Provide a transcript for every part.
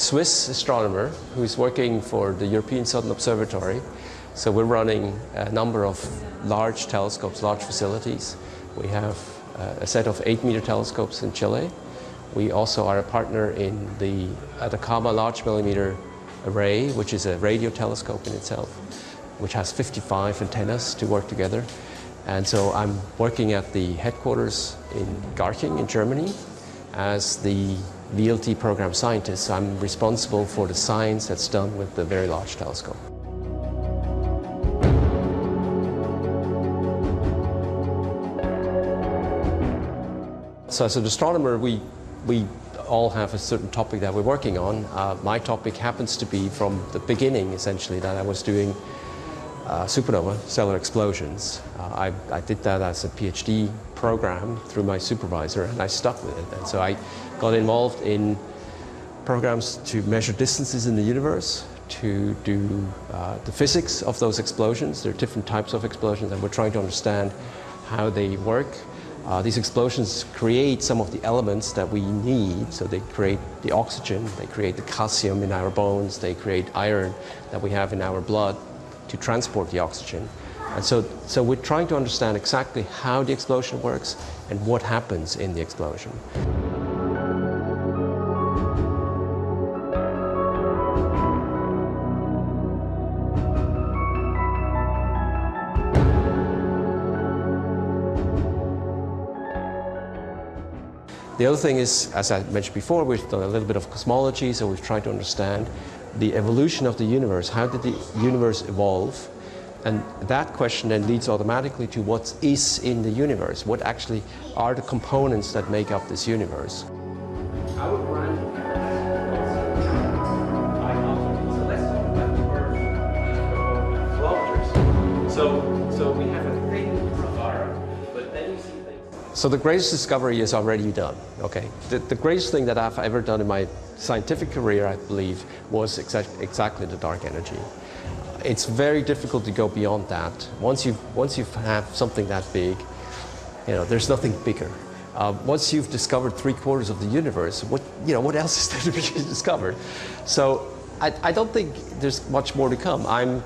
Swiss astronomer who's working for the European Southern Observatory. So we're running a number of large telescopes, large facilities. We have a set of 8-meter telescopes in Chile. We also are a partner in the Atacama Large Millimeter Array, which is a radio telescope in itself, which has 55 antennas to work together. And so I'm working at the headquarters in Garching in Germany as the VLT program scientist. I'm responsible for the science that's done with the Very Large Telescope. So as an astronomer, we all have a certain topic that we're working on. My topic happens to be from the beginning, essentially, that I was doing supernova, stellar explosions. I did that as a PhD program through my supervisor, and I stuck with it. And so I got involved in programs to measure distances in the universe, to do the physics of those explosions. There are different types of explosions, and we're trying to understand how they work. These explosions create some of the elements that we need. So they create the oxygen, they create the calcium in our bones, they create iron that we have in our blood to transport the oxygen. And so we're trying to understand exactly how the explosion works and what happens in the explosion. The other thing is, as I mentioned before, we've done a little bit of cosmology, so we've tried to understand the evolution of the universe. How did the universe evolve? And that question then leads automatically to what is in the universe. What actually are the components that make up this universe? I would run. So we have a thing of our, but then you see things. So the greatest discovery is already done. Okay, the greatest thing that I've ever done in my scientific career, I believe, was exactly the dark energy. It's very difficult to go beyond that. Once you have something that big, there's nothing bigger. Once you've discovered 3/4 of the universe, what else is there to be discovered? So I don't think there's much more to come. I'm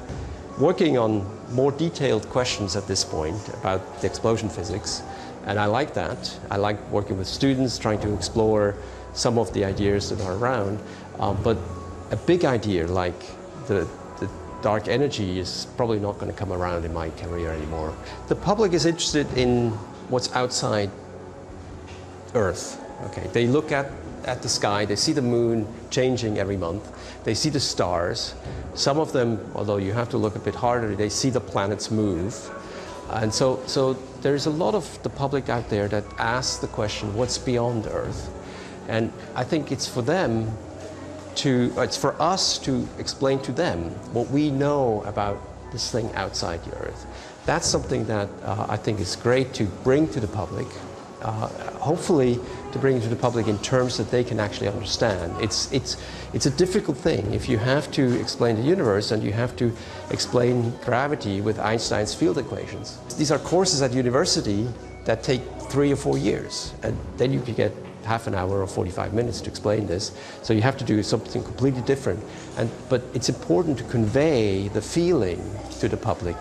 working on more detailed questions at this point about the explosion physics, and I like that. I like working with students, trying to explore some of the ideas that are around, but a big idea like the dark energy is probably not going to come around in my career anymore. The public is interested in what's outside Earth. Okay, they look at the sky, they see the moon changing every month, they see the stars. Some of them, although you have to look a bit harder, they see the planets move. And so there's a lot of the public out there that asks the question, what's beyond Earth? And I think it's for us to explain to them what we know about this thing outside the Earth. That's something that I think is great to bring to the public, hopefully to bring it to the public in terms that they can actually understand. It's a difficult thing if you have to explain the universe and you have to explain gravity with Einstein's field equations. These are courses at university that take 3 or 4 years, and then you can get half an hour or 45 minutes to explain this. So you have to do something completely different. But it's important to convey the feeling to the public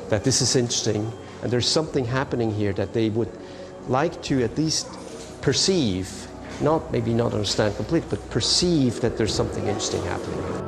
that this is interesting and there's something happening here that they would like to at least perceive, maybe not understand completely, but perceive that there's something interesting happening here.